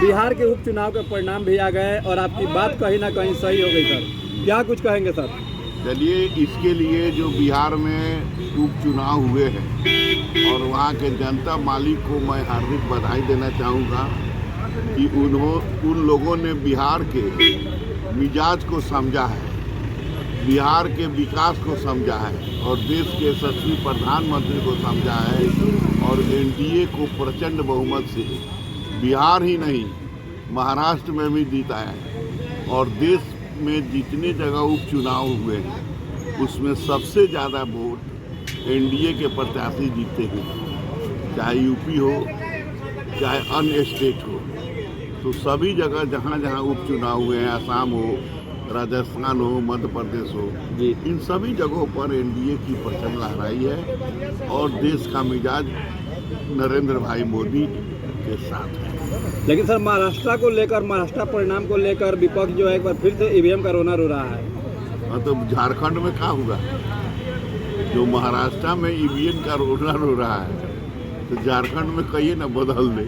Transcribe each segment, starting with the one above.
बिहार के उपचुनाव के परिणाम भी आ गए और आपकी बात कहीं ना कहीं सही हो गई सर, क्या कुछ कहेंगे सर? चलिए, इसके लिए जो बिहार में उपचुनाव हुए हैं और वहाँ के जनता मालिक को मैं हार्दिक बधाई देना चाहूँगा कि उन लोगों ने बिहार के मिजाज को समझा है, बिहार के विकास को समझा है और देश के यशस्वी प्रधानमंत्री को समझा है और एनडीए को प्रचंड बहुमत से बिहार ही नहीं महाराष्ट्र में भी जीताया है। और देश में जितने जगह उपचुनाव हुए हैं उसमें सबसे ज़्यादा वोट एनडीए के प्रत्याशी जीते हैं, चाहे यूपी हो चाहे अन्य स्टेट हो। तो सभी जगह जहाँ जहाँ उपचुनाव हुए हैं, आसाम हो, राजस्थान हो, मध्य प्रदेश हो, इन सभी जगहों पर एनडीए की परचम लहराई है और देश का मिजाज नरेंद्र भाई मोदी के साथ है। लेकिन सर महाराष्ट्र को लेकर, महाराष्ट्र परिणाम को लेकर विपक्ष जो है एक बार फिर से ईवीएम का रोना रो रहा है। तो झारखंड में क्या होगा? जो महाराष्ट्र में ईवीएम का रोना रो रहा है तो झारखंड में कहिए ना बदल दे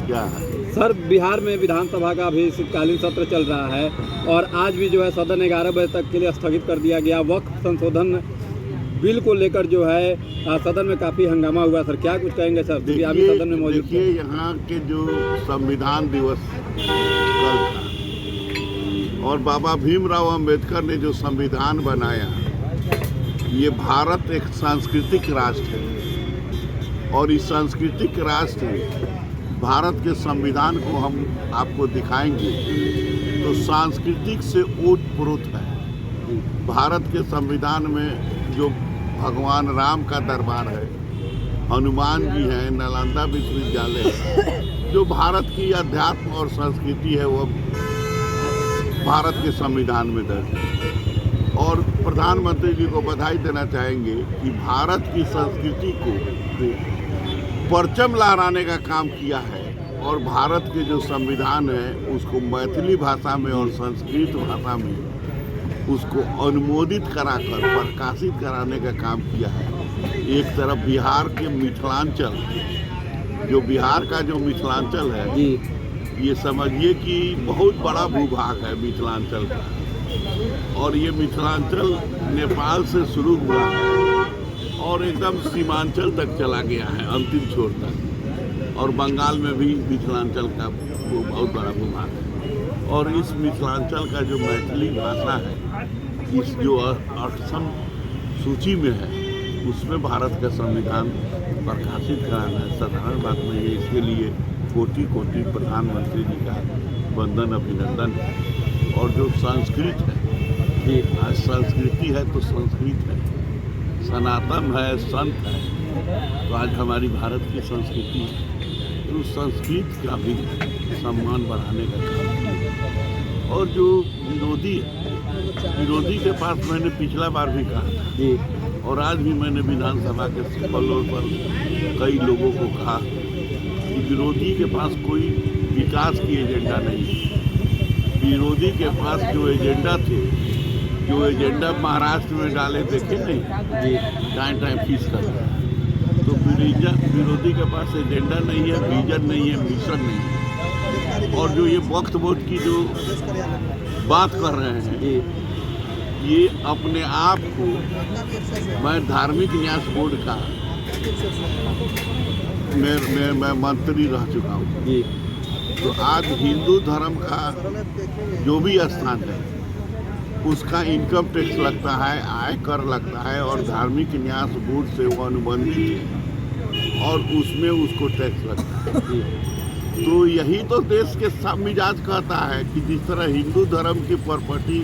क्या है? सर बिहार में विधानसभा का भी शीतकालीन सत्र चल रहा है और आज भी जो है सदन 11 बजे तक के लिए स्थगित कर दिया गया। वक्फ संशोधन बिल को लेकर जो है सदन में काफ़ी हंगामा हुआ। सर क्या कुछ कहेंगे सर? अभी सदन में मौजूद। देखिए, यहाँ के जो संविधान दिवस कल था और बाबा भीमराव अंबेडकर ने जो संविधान बनाया, ये भारत एक सांस्कृतिक राष्ट्र है और इस सांस्कृतिक राष्ट्र में भारत के संविधान को हम आपको दिखाएंगे तो सांस्कृतिक से ओतप्रोत है। भारत के संविधान में जो भगवान राम का दरबार है, हनुमान जी हैं, नालंदा विश्वविद्यालय है, जो भारत की अध्यात्म और संस्कृति है वो भारत के संविधान में दर्ज है। और प्रधानमंत्री जी को बधाई देना चाहेंगे कि भारत की संस्कृति को परचम लहराने का काम किया है और भारत के जो संविधान है उसको मैथिली भाषा में और संस्कृत भाषा में उसको अनुमोदित कराकर प्रकाशित कराने का काम किया है। एक तरफ बिहार के मिथिलांचल, जो बिहार का जो मिथिलांचल है, ये समझिए कि बहुत बड़ा भूभाग है मिथिलांचल का और ये मिथिलांचल नेपाल से शुरू हुआ है और एकदम सीमांचल तक चला गया है, अंतिम छोर तक। और बंगाल में भी मिथिलांचल का वो बहुत बड़ा भूभाग है और इस मिथिलांचल का जो मैथिली भाषा है, इस जो 8वीं सूची में है, उसमें भारत का संविधान प्रकाशित कराना है साधारण बात नहीं है। इसके लिए कोटि कोटि प्रधानमंत्री जी का वंदन अभिनंदन है। और जो संस्कृत है, ये आज संस्कृति है तो संस्कृत है, सनातन है, संत है, तो आज हमारी भारत की संस्कृति है। तो संस्कृत का भी सम्मान बढ़ाने का काम किया। और जो विरोधी के पास मैंने पिछला बार भी कहा था और आज भी मैंने विधानसभा के फ्लोर पर कई लोगों को कहा कि विरोधी के पास कोई विकास की एजेंडा नहीं है। विरोधी के पास जो एजेंडा थे, जो एजेंडा महाराष्ट्र में डाले देखे नहीं, टाइम फीस करता है। तो विरोधी के पास एजेंडा नहीं है, विजन नहीं है, मिशन नहीं है। और जो ये वक्फ बोर्ड की जो बात कर रहे हैं, ये अपने आप को, मैं धार्मिक न्यास बोर्ड का मैं मंत्री रह चुका हूँ। तो आज हिंदू धर्म का जो भी स्थान है उसका इनकम टैक्स लगता है, आयकर लगता है और धार्मिक न्यास बोर्ड से वो अनुबंधित है और उसमें उसको टैक्स लगता है। तो यही तो देश के सब मिजाज कहता है कि जिस तरह हिंदू धर्म की प्रॉपर्टी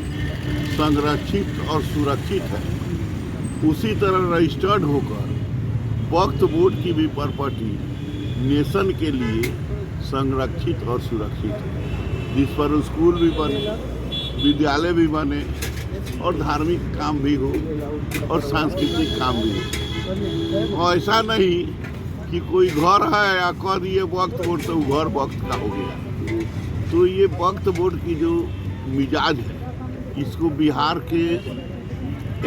संरक्षित और सुरक्षित है, उसी तरह रजिस्टर्ड होकर वक्फ बोर्ड की भी प्रॉपर्टी नेशन के लिए संरक्षित और सुरक्षित है, जिस पर स्कूल भी बने, विद्यालय भी बने और धार्मिक काम भी हो और सांस्कृतिक काम भी हो। ऐसा नहीं कि कोई घर है या कह दिए वक्फ बोर्ड तो घर वक्त का हो गया। तो ये वक्फ बोर्ड की जो मिजाज है, इसको बिहार के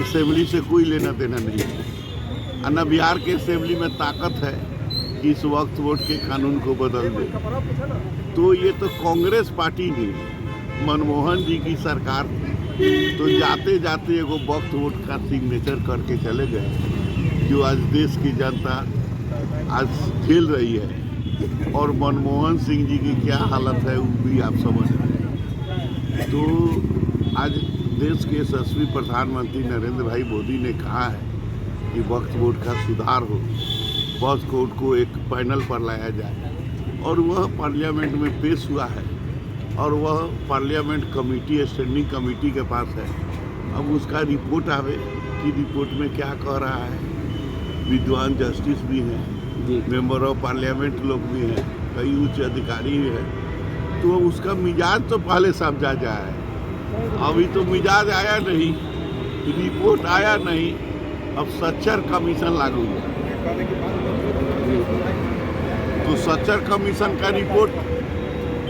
असेंबली से कोई लेना देना नहीं है। न बिहार के असेंबली में ताकत है कि इस वक्फ बोर्ड के कानून को बदल दे। तो ये तो कांग्रेस पार्टी ने मनमोहन जी की सरकार थी, तो जाते जाते एगो वक्त वोट का सिग्नेचर करके चले गए, जो आज देश की जनता आज झेल रही है। और मनमोहन सिंह जी की क्या हालत है वो भी आप समझ रहे हैं। तो आज देश के यशस्वी प्रधानमंत्री नरेंद्र भाई मोदी ने कहा है कि वक्त वोट का सुधार हो, वक्त वोट को एक पैनल पर लाया जाए, और वह पार्लियामेंट में पेश हुआ है और वह पार्लियामेंट कमेटी, स्टैंडिंग कमेटी के पास है। अब उसका रिपोर्ट आवे कि रिपोर्ट में क्या कह रहा है। विद्वान जस्टिस भी हैं, मेंबर ऑफ पार्लियामेंट लोग भी हैं, कई उच्च अधिकारी भी हैं, तो उसका मिजाज तो पहले समझा जाए। अभी तो मिजाज आया नहीं, रिपोर्ट आया नहीं, अब सच्चर कमीशन लागू हुआ। तो सच्चर कमीशन का रिपोर्ट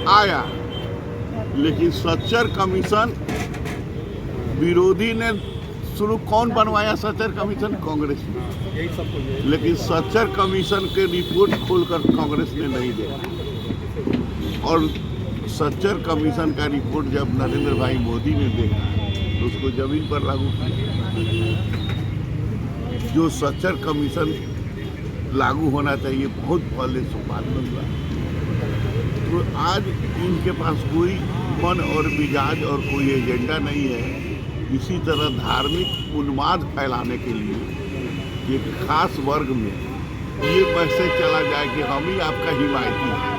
आया, लेकिन सच्चर कमीशन विरोधी ने शुरू कौन बनवाया? सच्चर कमीशन कांग्रेस ने। लेकिन सच्चर कमीशन के रिपोर्ट खोलकर कांग्रेस ने नहीं दिया, और सच्चर कमीशन का रिपोर्ट जब नरेंद्र भाई मोदी ने देखा तो उसको जमीन पर लागू किया। जो सच्चर कमीशन लागू होना चाहिए बहुत पहले से बात हुआ। तो आज इनके पास कोई मन और मिजाज और कोई एजेंडा नहीं है। इसी तरह धार्मिक उन्माद फैलाने के लिए एक खास वर्ग में ये मैसेज चला जाए कि हम ही आपका हिमायती हैं,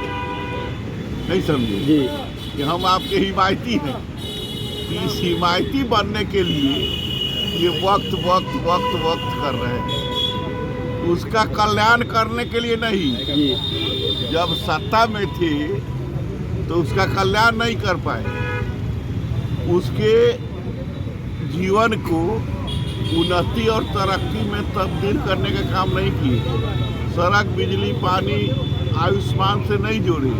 नहीं समझे जी कि हम आपके हिमायती हैं। इस हिमायती बनने के लिए ये वक्त वक्त वक्त वक्त कर रहे हैं, उसका कल्याण करने के लिए नहीं। जी जब सत्ता में थे तो उसका कल्याण नहीं कर पाए, उसके जीवन को उन्नति और तरक्की में तब्दील करने का काम नहीं किए। सड़क, बिजली, पानी, आयुष्मान से नहीं जोड़े,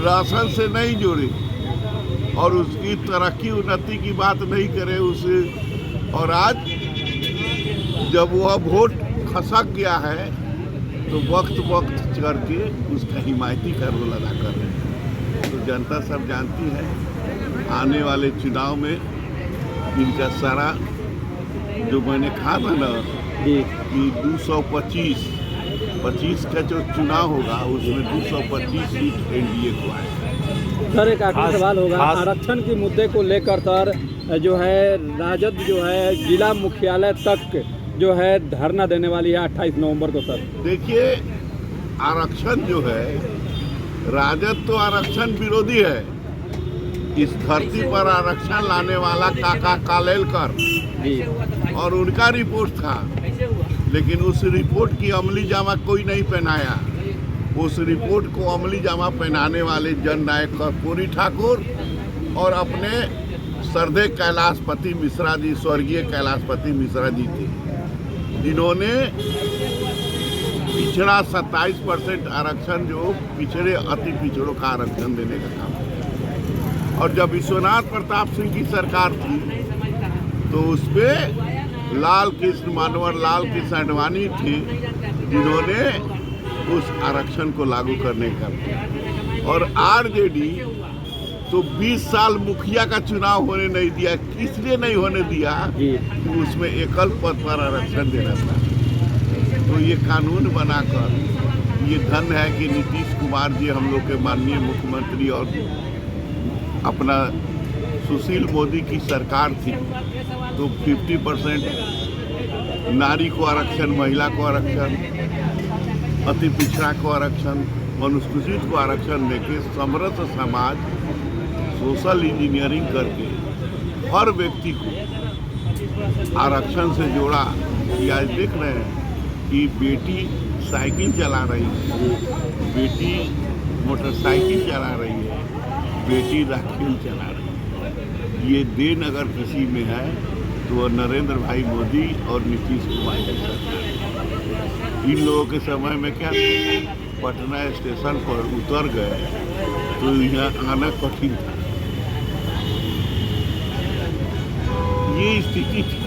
राशन से नहीं जोड़े, और उसकी तरक्की उन्नति की बात नहीं करे उसे। और आज जब वह वोट खसक गया है तो वक्त वक्त करके उसका हिमायती का रोल अदा कर रहे हैं। तो जनता सब जानती है आने वाले चुनाव में इनका सारा, जो मैंने कहा था ना कि 225 का जो चुनाव होगा उसमें 225 सीट एनडीए को आए। सर, एक आखिरी सवाल होगा, आरक्षण के मुद्दे को लेकर सर जो है राजद जो है जिला मुख्यालय तक जो है धरना देने वाली है 28 नवंबर को। सर देखिए, आरक्षण जो है, राजद तो आरक्षण विरोधी है। इस धरती पर आरक्षण लाने वाला काका कालेलकर और उनका रिपोर्ट था, लेकिन उस रिपोर्ट की अमली जामा कोई नहीं पहनाया। उस रिपोर्ट को अमली जामा पहनाने वाले जननायक कर्पूरी ठाकुर और अपने श्रद्धेय कैलाशपति मिश्रा जी, स्वर्गीय कैलाशपति मिश्रा जी थे, जिन्होंने पिछड़ा 27% आरक्षण, जो पिछड़े अति पिछड़ों का आरक्षण देने का काम किया। और जब विश्वनाथ प्रताप सिंह की सरकार थी तो उसपे लाल कृष्ण मानवर, लाल कृष्ण आडवाणी थे, जिन्होंने उस आरक्षण को लागू करने का किया। और आरजेडी तो 20 साल मुखिया का चुनाव होने नहीं दिया। किस लिए नहीं होने दिया? कि उसमें एकल पद पर आरक्षण देना था। तो ये कानून बनाकर, ये धन्य है कि नीतीश कुमार जी हम लोग के माननीय मुख्यमंत्री और अपना सुशील मोदी की सरकार थी, तो 50% नारी को आरक्षण, महिला को आरक्षण, अति पिछड़ा को आरक्षण, अनुसूचित को आरक्षण देके समृद्ध समाज सोशल इंजीनियरिंग करके हर व्यक्ति को आरक्षण से जोड़ा। कि आज देख रहे हैं कि बेटी साइकिल चला रही है, बेटी मोटरसाइकिल चला रही है, बेटी राखेल चला रही है। ये देन अगर किसी में है तो वह नरेंद्र भाई मोदी और नीतीश कुमार की सरकार। इन लोगों के समय में क्या, पटना स्टेशन पर उतर गए तो यहाँ आना कठिन था। ये स्थिति थी,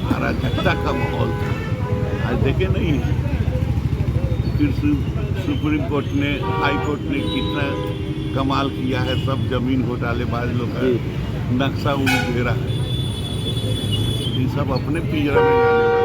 अराजकता का माहौल था। आज देखे नहीं, फिर सुप्रीम कोर्ट ने, हाई कोर्ट ने कितना कमाल किया है, सब जमीन घोटालेबाज लोग है, जी। नक्शा उन घेरा है, ये सब अपने पिंजरा में जाने वाले